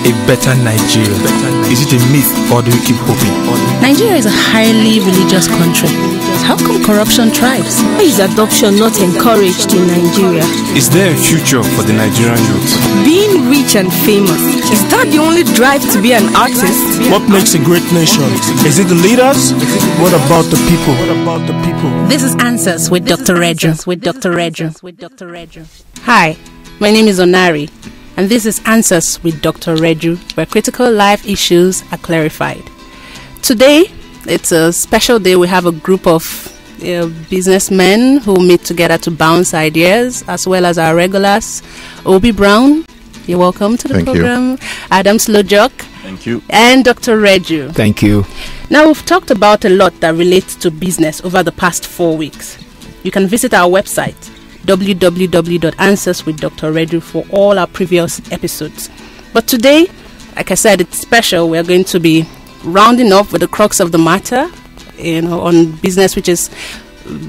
a better Nigeria? Is it a myth or do we keep hoping? Nigeria is a highly religious country. How come corruption thrives? Why is adoption not encouraged in Nigeria? Is there a future for the Nigerian youth? Being rich and famous, is that the only drive to be an artist? What makes a great nation? Is it the leaders? What about the people? This is Answers with Dr. Reju. Hi, my name is Onari, and this is Answers with Dr. Reju, where critical life issues are clarified. Today, it's a special day. We have a group of businessmen who meet together to bounce ideas, as well as our regulars. Obi Brown, you're welcome to the program. Adam Slojok. Thank you. And Dr. Reju. Thank you. Now, we've talked about a lot that relates to business over the past 4 weeks. You can visit our website, www.answerswithdrredu, for all our previous episodes. But today, like I said, it's special. We're going to be rounding up with the crux of the matter, on business, which is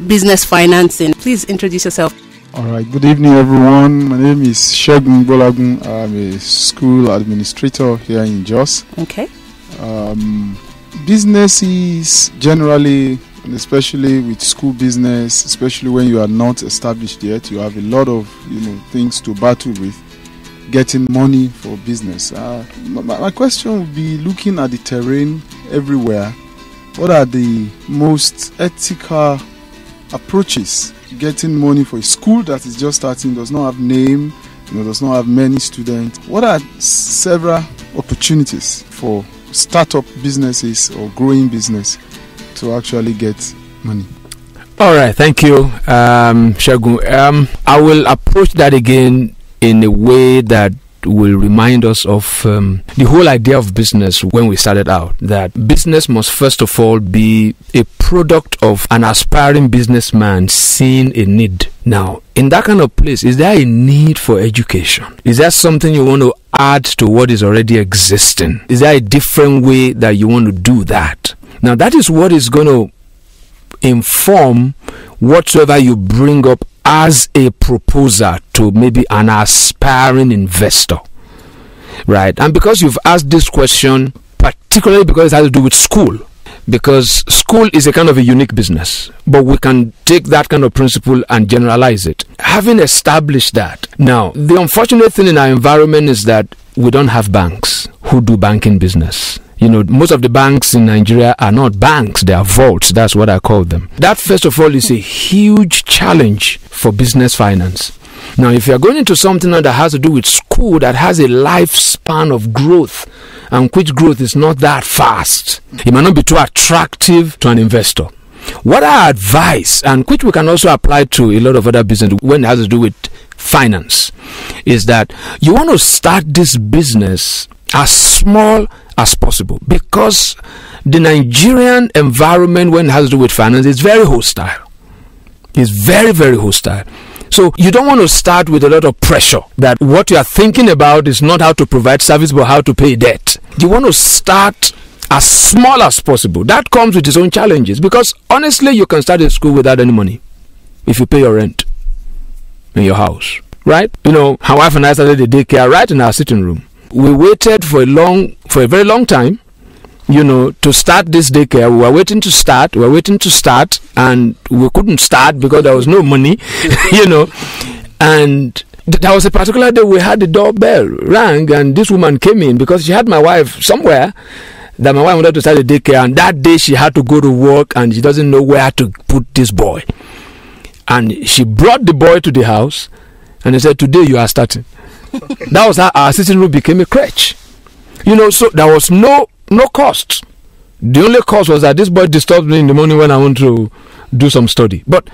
business financing. Please introduce yourself. All right. Good evening, everyone. My name is Shegun Bolagun. I'm a school administrator here in Jos. Okay. Businesses generally, and especially with school business, especially when you are not established yet, you have a lot of things to battle with. Getting money for business. My question would be, looking at the terrain everywhere, what are the most ethical approaches getting money for a school that is just starting, does not have name, does not have many students? What are several opportunities for startup businesses or growing business to actually get money? All right, thank you, Shagun. I will approach that again in a way that will remind us of the whole idea of business when we started out, that business must first of all be a product of an aspiring businessman seeing a need. Now, in that kind of place, is there a need for education? Is there something you want to add to what is already existing? Is there a different way that you want to do that? Now, that is what is going to inform whatsoever you bring up as a proposer to maybe an aspiring investor, right? And because you've asked this question, particularly because it has to do with school, because school is a kind of a unique business, but we can take that kind of principle and generalize it. Having established that, now, the unfortunate thing in our environment is that we don't have banks who do banking business. Most of the banks in Nigeria are not banks, they are vaults. That's what I call them. That, first of all, is a huge challenge for business finance. Now, if you're going into something that has to do with school, that has a lifespan of growth, and which growth is not that fast, it might not be too attractive to an investor. What I advise, and which we can also apply to a lot of other business when it has to do with finance, is that you want to start this business as small as possible, because the Nigerian environment when it has to do with finance is very hostile. It's very, very hostile. So you don't want to start with a lot of pressure that what you are thinking about is not how to provide service but how to pay debt. You want to start as small as possible. That comes with its own challenges, because honestly you can start a school without any money if you pay your rent in your house, right? My wife and I started the daycare right in our sitting room. We waited for a very long time, to start this daycare. We were waiting to start, and we couldn't start because there was no money, And there was a particular day we had the doorbell rang, and this woman came in because she had my wife somewhere, that my wife wanted to start the daycare, and that day she had to go to work and she doesn't know where to put this boy. And she brought the boy to the house and they said, "Today you are starting." That was how our sitting room became a crèche. So there was no cost. The only cost was that this boy disturbs me in the morning when I want to do some study. But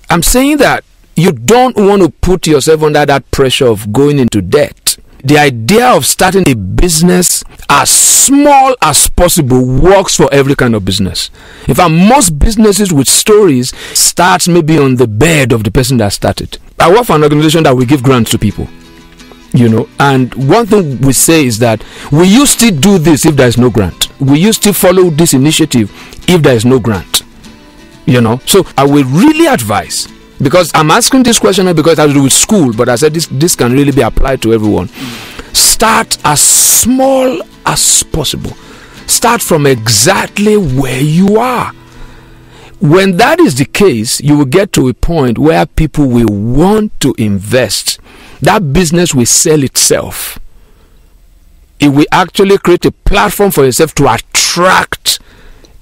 I'm saying that you don't want to put yourself under that pressure of going into debt. The idea of starting a business as small as possible works for every kind of business. In fact, most businesses with stories start maybe on the bed of the person that started. I work for an organization that will give grants to people. And one thing we say is that will you still do this if there is no grant? Will you still follow this initiative if there is no grant? So I will really advise, because I'm asking this question not because it has to do with school, but I said this can really be applied to everyone. start as small as possible. Start from exactly where you are. When that is the case, you will get to a point where people will want to invest. That business will sell itself. It will actually create a platform for yourself to attract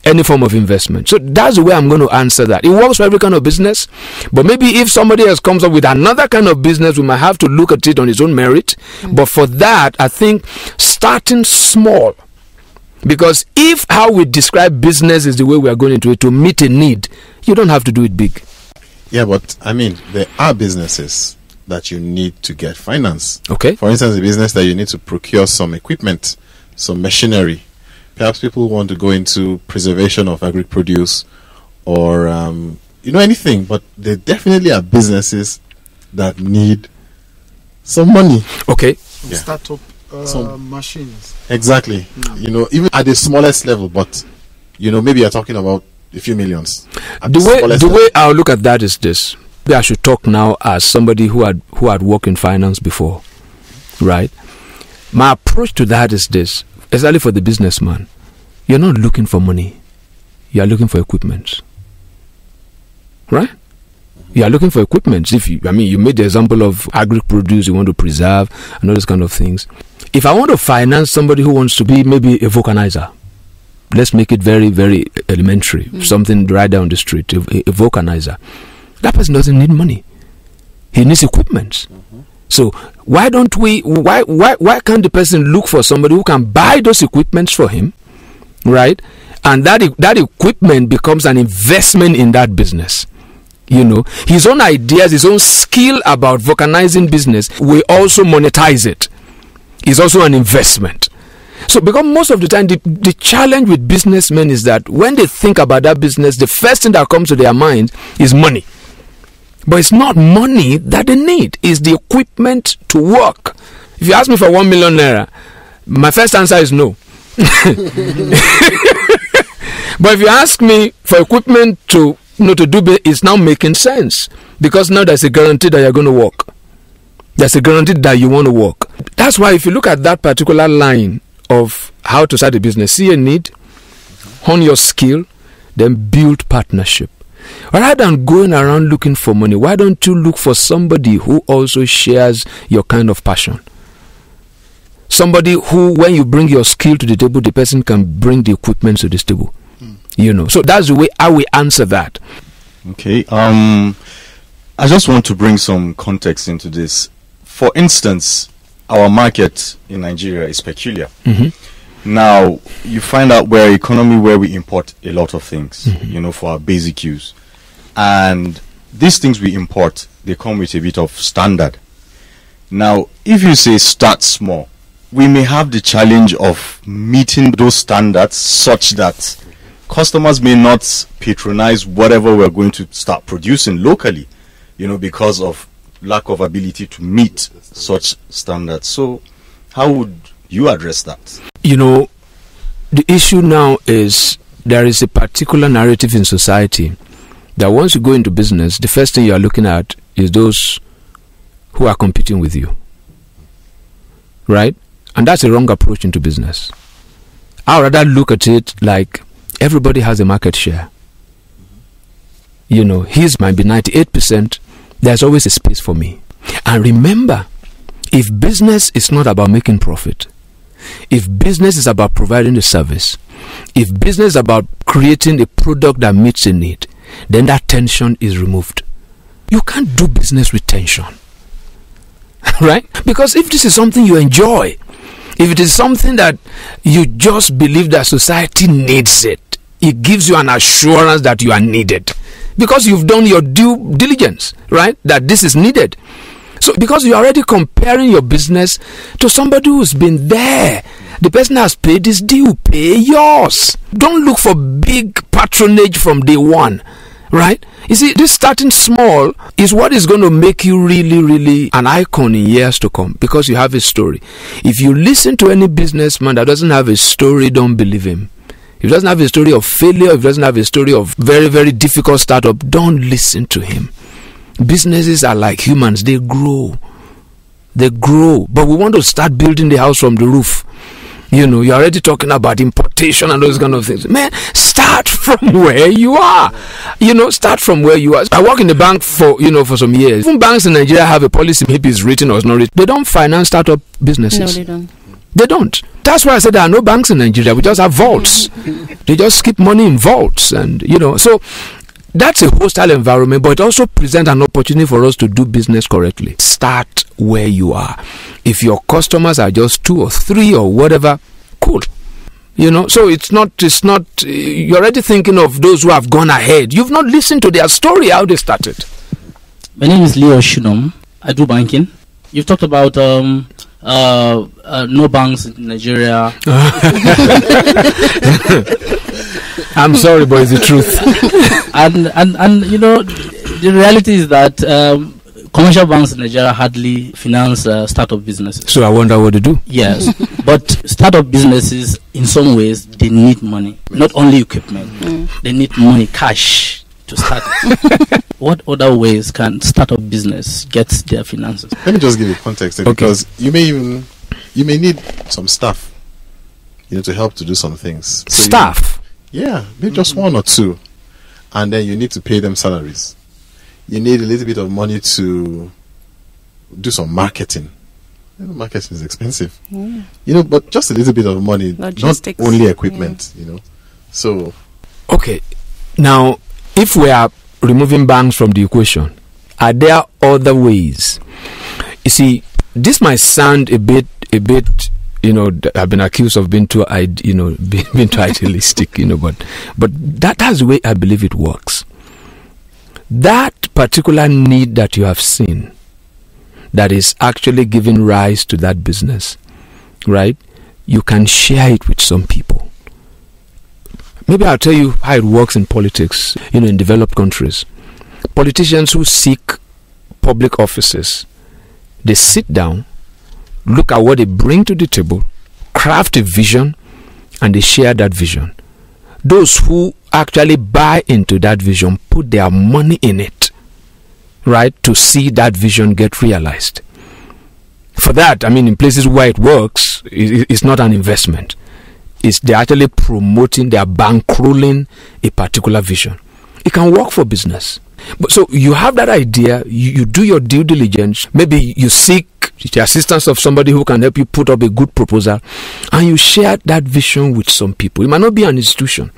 any form of investment. So that's the way I'm going to answer that. It works for every kind of business, but maybe if somebody else comes up with another kind of business, we might have to look at it on its own merit. But for that, I think starting small, because if how we describe business is the way we are going into it to meet a need, you don't have to do it big. Yeah, but I mean, there are businesses that you need to get finance. Okay. For instance, a business that you need to procure some equipment, some machinery. Perhaps people want to go into preservation of agri-produce or, anything. But there definitely are businesses that need some money. Okay. Yeah. Startup machines. Exactly. Even at the smallest level, but, maybe you're talking about a few millions. The way I'll look at that is this. Maybe I should talk now as somebody who had worked in finance before, right? My approach to that is this. Especially for the businessman, you're not looking for money. You are looking for equipment. Right? You are looking for equipment. You made the example of agri-produce you want to preserve and all those kind of things. If I want to finance somebody who wants to be maybe a vulcanizer, let's make it very, very elementary, something right down the street, a vulcanizer. That person doesn't need money. He needs equipment. So why can't the person look for somebody who can buy those equipments for him, right? And that equipment becomes an investment in that business. His own ideas, his own skill about vulcanizing business, will also monetize it. It's also an investment. So because most of the time, the challenge with businessmen is that when they think about that business, the first thing that comes to their mind is money. But it's not money that they need. It's the equipment to work. If you ask me for 1 million naira, my first answer is no. But if you ask me for equipment to do, it's now making sense. Because now there's a guarantee that you're going to work. There's a guarantee that you want to work. That's why if you look at that particular line of how to start a business, see a need, hone your skill, then build partnership. Rather than going around looking for money, why don't you look for somebody who also shares your kind of passion? Somebody who, when you bring your skill to the table, the person can bring the equipment to this table. So that's the way I will answer that. Okay. I just want to bring some context into this. For instance, our market in Nigeria is peculiar. Now, you find out we're an economy where we import a lot of things, for our basic use. And these things we import, they come with a bit of standard. Now, if you say start small, we may have the challenge of meeting those standards such that customers may not patronize whatever we're going to start producing locally, because of lack of ability to meet such standards. So, how would you address that? The issue now is there is a particular narrative in society that once you go into business, the first thing you are looking at is those who are competing with you. Right? And that's a wrong approach into business. I would rather look at it like everybody has a market share. His might be 98%. There's always a space for me. And remember, if business is not about making profit, if business is about providing a service, if business is about creating a product that meets a need, then that tension is removed. You can't do business with tension. Right? Because if this is something you enjoy, if it is something that you just believe that society needs it, it gives you an assurance that you are needed. Because you've done your due diligence, right? That this is needed. So because you're already comparing your business to somebody who's been there. The person has paid his due, pay yours. Don't look for big patronage from day one, right? You see, this starting small is what is going to make you really, really an icon in years to come because you have a story. If you listen to any businessman that doesn't have a story, don't believe him. If he doesn't have a story of failure, if he doesn't have a story of very, very difficult startup, don't listen to him. Businesses are like humans, they grow. They grow. But we want to start building the house from the roof. You're already talking about importation and those kind of things. Man, start from where you are. Start from where you are. I work in the bank for some years. Even banks in Nigeria have a policy, maybe it's written or it's not written. They don't finance startup businesses. No, they don't. They don't. That's why I said there are no banks in Nigeria. We just have vaults. They just keep money in vaults. And, so that's a hostile environment, but it also presents an opportunity for us to do business correctly. Start where you are. If your customers are just 2 or 3 or whatever, cool. So it's not, you're already thinking of those who have gone ahead. You've not listened to their story, how they started. My name is Leo Shunom. I do banking. You've talked about no banks in Nigeria. I'm sorry, but it's the truth. and the reality is that commercial banks in Nigeria hardly finance startup businesses. So I wonder what to do. Yes, but startup businesses, in some ways, they need money. Not only equipment, they need money, cash to start it. What other ways can startup business get their finances? Let me just give you context because you may need some staff, to help to do some things. So staff? Maybe just 1 or 2, and then you need to pay them salaries. You need a little bit of money to do some marketing. Marketing is expensive. But just a little bit of money, logistics. Not only equipment. So okay, now if we are removing banks from the equation, are there other ways? You see, this might sound a bit. I've been accused of being too, being too idealistic. But that's the way I believe it works. That particular need that you have seen, that is actually giving rise to that business, right? You can share it with some people. Maybe I'll tell you how it works in politics, in developed countries. Politicians who seek public offices, they sit down, look at what they bring to the table, craft a vision, and they share that vision. Those who actually buy into that vision put their money in it, right, to see that vision get realized. For that, in places where it works, it's not an investment. They're actually promoting, they're bankrolling a particular vision. It can work for business. But so you have that idea, you do your due diligence, maybe you seek the assistance of somebody who can help you put up a good proposal, and you share that vision with some people. It might not be an institution,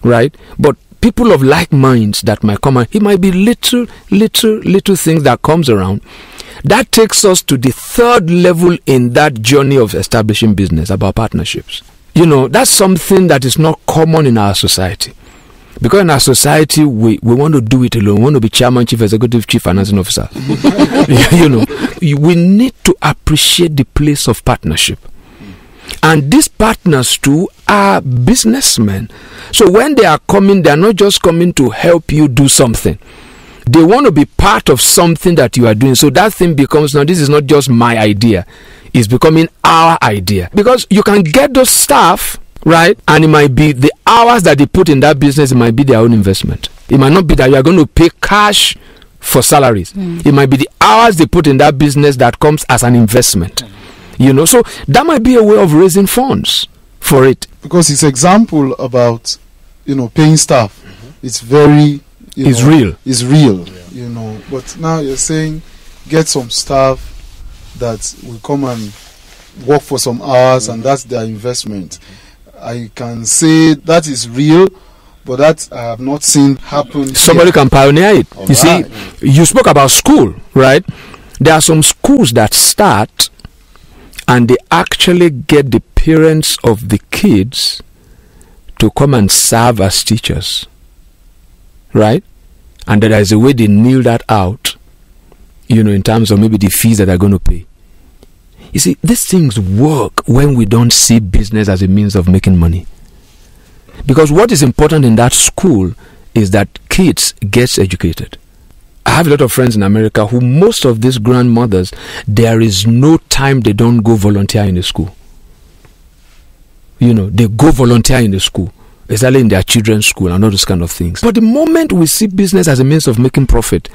right? But people of like minds that might come, and it might be little things that comes around. That takes us to the 3rd level in that journey of establishing business, about partnerships. That's something that is not common in our society. Because in our society, we want to do it alone. We want to be chairman, chief executive, chief financing officer. We need to appreciate the place of partnership. And these partners too are businessmen. So when they are coming, they are not just coming to help you do something. They want to be part of something that you are doing. So that thing becomes, now this is not just my idea. It's becoming our idea. Because you can get those staff, right? And it might be the hours that they put in that business, it might be their own investment. It might not be that you are going to pay cash for salaries. It might be the hours they put in that business that comes as an investment. So that might be a way of raising funds for it. Because it's example about, paying staff. It's very, it's real. It's real, But now you're saying get some staff that will come and work for some hours and that's their investment. I can say that is real, but that I have not seen happen. Somebody can pioneer it. You see, you spoke about school, right? There are some schools that start and they actually get the parents of the kids to come and serve as teachers, right? And there is a way they kneel that out, in terms of maybe the fees that they're going to pay. You see, these things work when we don't see business as a means of making money. Because what is important in that school is that kids get educated. I have a lot of friends in America who, most of these grandmothers, there is no time they don't go volunteer in the school. They go volunteer in the school. especially in their children's school and all those kind of things. But the moment we see business as a means of making profit,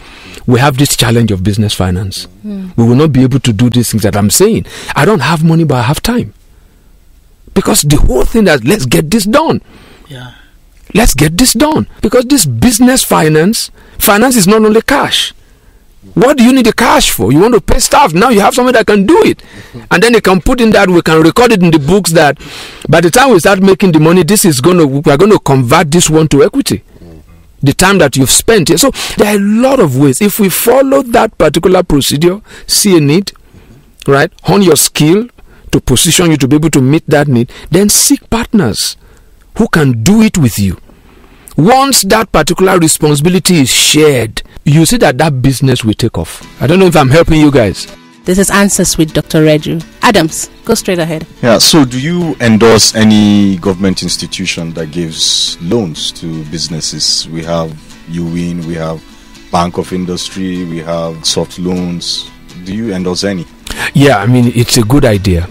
we have this challenge of business finance. We will not be able to do these things that I'm saying. I don't have money, but I have time. Because the whole thing that let's get this done. Yeah. Let's get this done. Because this business finance is not only cash. What do you need the cash for? You want to pay staff. Now you have someone that can do it. And then they can put in that, we can record it in the books that by the time we start making the money, we're going to convert this one to equity. The time that you've spent here. So there are a lot of ways. If we follow that particular procedure, see a need, right? Hone your skill to position you to be able to meet that need, then seek partners who can do it with you. Once that particular responsibility is shared, you see that business will take off. I don't know if I'm helping you guys. This is Answers with Dr. Reju. Adams, go straight ahead. Yeah, so do you endorse any government institution that gives loans to businesses? We have UWIN, we have Bank of Industry, we have soft loans. Do you endorse any? Yeah, I mean, it's a good idea.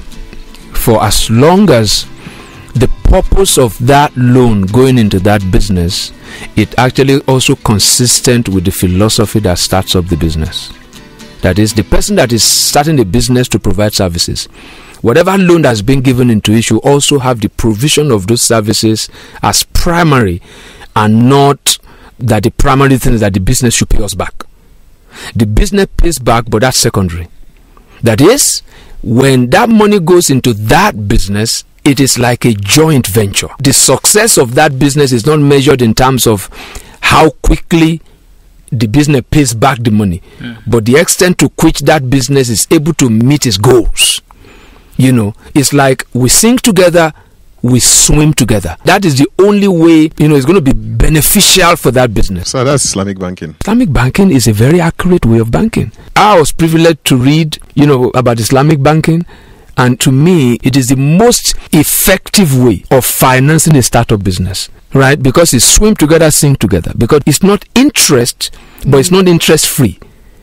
For as long as the purpose of that loan going into that business, it actually also consistent with the philosophy that starts up the business. That is, the person that is starting the business to provide services, whatever loan that's been given into it should also have the provision of those services as primary, and not that the primary thing is that the business should pay us back. The business pays back, but that's secondary. That is, when that money goes into that business, it is like a joint venture. The success of that business is not measured in terms of how quickly the business pays back the money, but the extent to which that business is able to meet its goals. You know, it's like we sink together, we swim together. That is the only way, it's going to be beneficial for that business. So that's Islamic banking. Islamic banking is a very accurate way of banking. I was privileged to read, about Islamic banking. And to me, it is the most effective way of financing a startup business, right? Because it's swim together, sink together. Because it's not interest, but it's not interest free.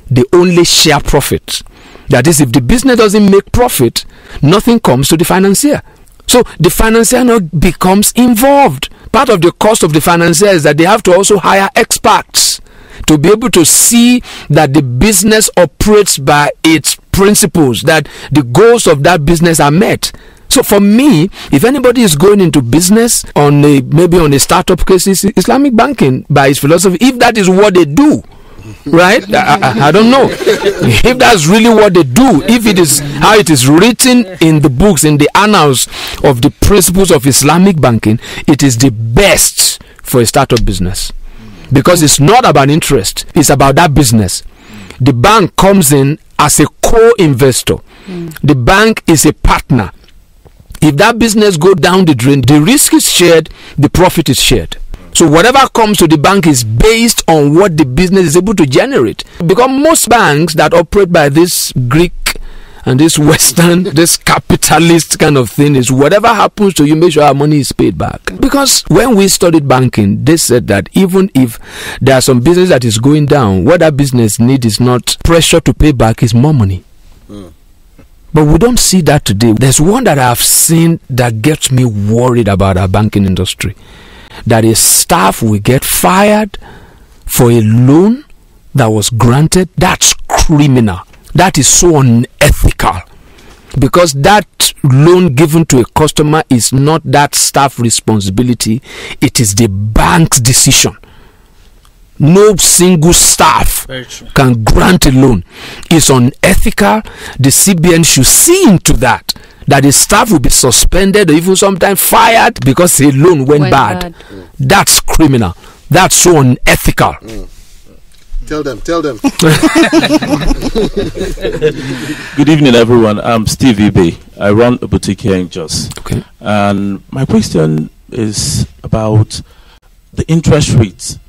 They only share profit. That is, if the business doesn't make profit, nothing comes to the financier. So the financier now becomes involved. Part of the cost of the financier is that they have to also hire experts to be able to see that the business operates by its principles, that the goals of that business are met. So for me, if anybody is going into business maybe on a startup case, it's Islamic banking by its philosophy, if that is what they do, right? I don't know if that's really what they do, if it is how it is written in the books, in the annals of the principles of Islamic banking, it is the best for a startup business. Because it's not about interest, it's about that business. The bank comes in as a co-investor. The bank is a partner. If that business goes down the drain, the risk is shared, the profit is shared. So whatever comes to the bank is based on what the business is able to generate. Because most banks that operate by this Greek and this Western, this capitalist kind of thing is whatever happens to you, make sure our money is paid back. Because when we studied banking, they said that even if there are some business that is going down, what that business needs is not pressure to pay back, is more money. But we don't see that today. There's one that I've seen that gets me worried about our banking industry. That a staff will get fired for a loan that was granted. That's criminal. That is so unethical, because that loan given to a customer is not that staff responsibility, it is the bank's decision. No single staff can grant a loan. It's unethical. The CBN should see into that the staff will be suspended or even sometimes fired because a loan went bad. That's criminal. That's so unethical. Tell them. Good evening, everyone. I'm Steve Ibe. I run a boutique here in Jos. Okay. And my question is about the interest rates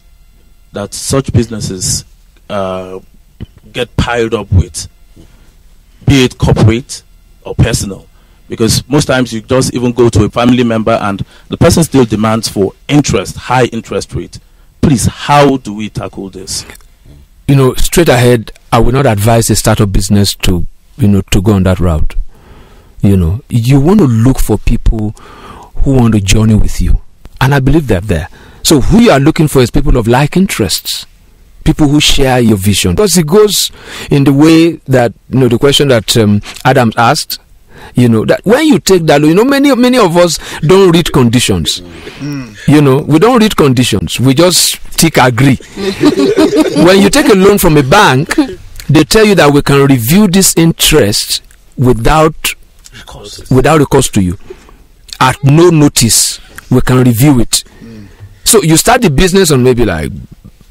that such businesses get piled up with, be it corporate or personal. Because most times you just even go to a family member and the person still demands for interest, high interest rate. Please, how do we tackle this? Straight ahead, I would not advise a startup business to go on that route. You want to look for people who want to journey with you. And I believe they're there. So who you are looking for is people of like interests, people who share your vision. Because it goes in the way that, the question that Adams asked, that when you take that loan, many of us don't read conditions. We don't read conditions. We just tick agree. When you take a loan from a bank, they tell you that we can review this interest without recourse to you. At no notice, we can review it. So you start the business on maybe like,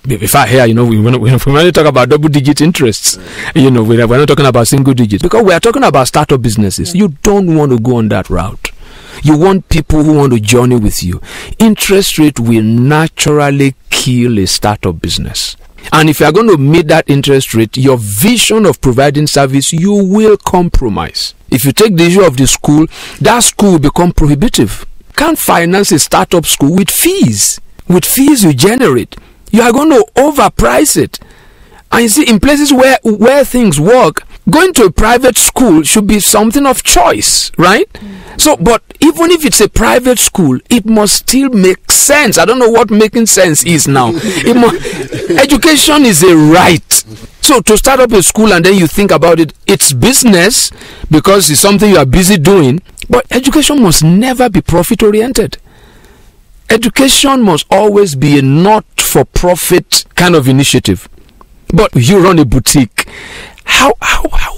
if I hear, we want to talk about double-digit interests. We're not talking about single digits, because we are talking about startup businesses. You don't want to go on that route. You want people who want to journey with you. Interest rate will naturally kill a startup business. And if you are going to meet that interest rate, your vision of providing service, you will compromise. If you take the issue of the school, that school will become prohibitive. Can't finance a startup school with fees. With fees you generate, you are going to overprice it. And you see, in places where things work, going to a private school should be something of choice, right? So, but even if it's a private school, it must still make sense. I don't know what making sense is now. Education is a right. So to start up a school and then you think about it, it's business because it's something you are busy doing. But education must never be profit-oriented. Education must always be a not-for-profit kind of initiative. But you run a boutique. How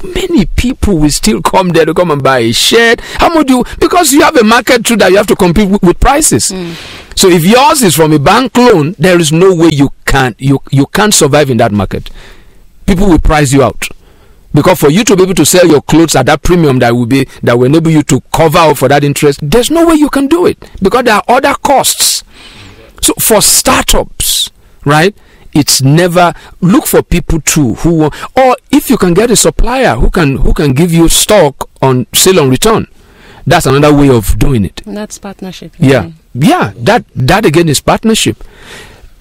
many people will still come there to come and buy a shirt? How much because you have a market too that you have to compete with prices. So if yours is from a bank loan, there is no way you can't survive in that market. People will price you out. Because for you to be able to sell your clothes at that premium that will enable you to cover up for that interest, there's no way you can do it because there are other costs. So for startups, right, it's never look for people too who, or if you can get a supplier who can give you stock on sale on return, that's another way of doing it. That's partnership. Yeah. That again is partnership.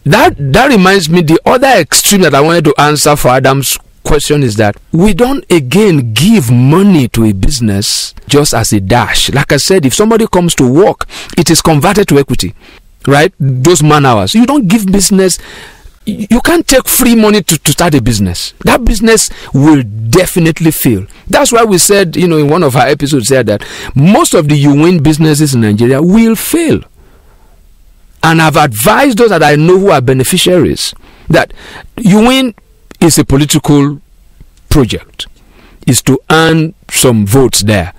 That reminds me, the other extreme that I wanted to answer for Adam's question is that we don't again give money to a business just as a dash. Like I said, if somebody comes to work, it is converted to equity, right? Those man hours. You don't give business. You can't take free money to start a business. That business will definitely fail. That's why we said, in one of our episodes said that most of the you win businesses in Nigeria will fail. And I've advised those that I know who are beneficiaries that you win is a political project, is to earn some votes there.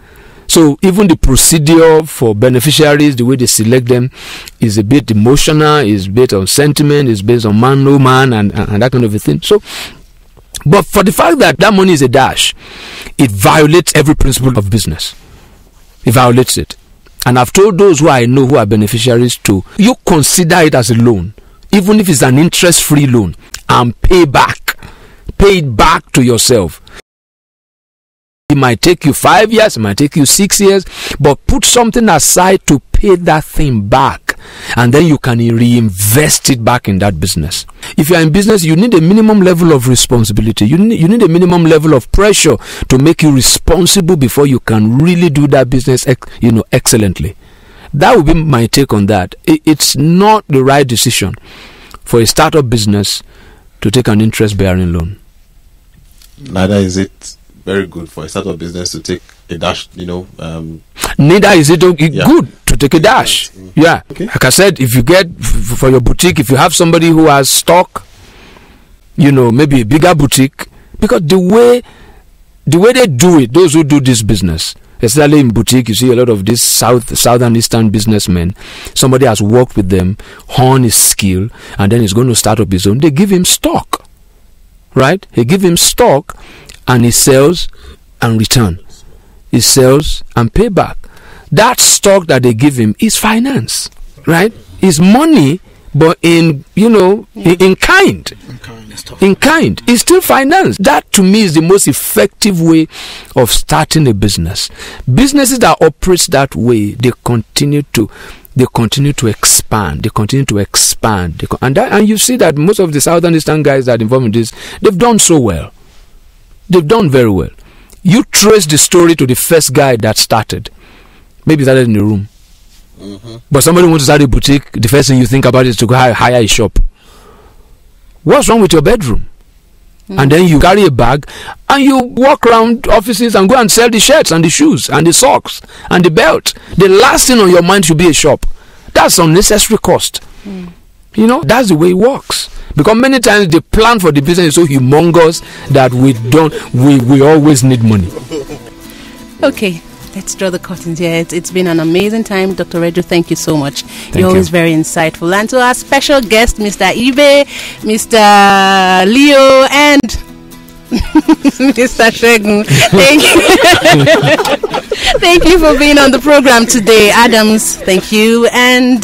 So even the procedure for beneficiaries, the way they select them, is a bit emotional, is based on sentiment, is based on man, no man, and that kind of a thing. So, but for the fact that money is a dash, it violates every principle of business. It violates it. And I've told those who I know who are beneficiaries to, you consider it as a loan, even if it's an interest-free loan, and pay it back to yourself. It might take you 5 years, it might take you 6 years, but put something aside to pay that thing back, and then you can reinvest it back in that business. If you are in business, you need a minimum level of responsibility. You need a minimum level of pressure to make you responsible before you can really do that business, excellently. That would be my take on that. It's not the right decision for a startup business to take an interest-bearing loan. Neither is it very good for a startup business to take a dash, Neither is it good to take a dash. Yeah. Okay. Like I said, if you get, for your boutique, if you have somebody who has stock, maybe a bigger boutique, because the way they do it, those who do this business, especially in boutique, you see a lot of these southern eastern businessmen, somebody has worked with them, honed his skill, and then he's going to start up his own. They give him stock, right? He give him stock, and he sells and return. He sells and pay back. That stock that they give him is finance, right? It's money, but in kind. In kind. It's still finance. That to me is the most effective way of starting a business. Businesses that operate that way, they continue to expand. They continue to expand. And you see that most of the southern eastern guys that are involved in this, they've done so well. They've done very well. You trace the story to the first guy that started. Maybe started in the room. But somebody wants to start a boutique, the first thing you think about is to go hire a shop. What's wrong with your bedroom? And then you carry a bag and you walk around offices and go and sell the shirts and the shoes and the socks and the belt. The last thing on your mind should be a shop. That's unnecessary cost. You know, that's the way it works. Because many times the plan for the business is so humongous that we always need money. Okay, let's draw the curtains here. It's been an amazing time. Dr. Reju, thank you so much. You're you. always very insightful. And to our special guest, Mr. Ibe, Mr. Leo, and Mr. Shegun, thank you. Thank you for being on the program today. Adams, thank you. And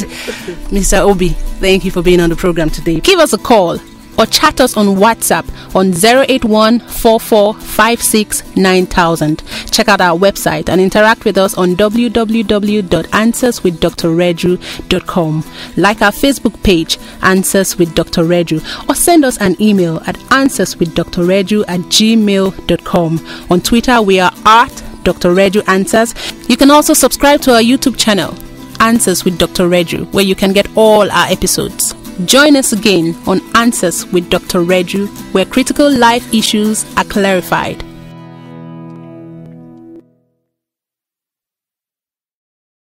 Mr. Obi, thank you for being on the program today. Give us a call or chat us on WhatsApp on 081-4456-9000. Check out our website and interact with us on www.answerswithdrreju.com. Like our Facebook page, Answers with Dr. Reju, or send us an email at answerswithdrreju@gmail.com. On Twitter, we are at Dr. Reju Answers. You can also subscribe to our YouTube channel, Answers with Dr. Reju, where you can get all our episodes. Join us again on Answers with Dr. Reju, where critical life issues are clarified.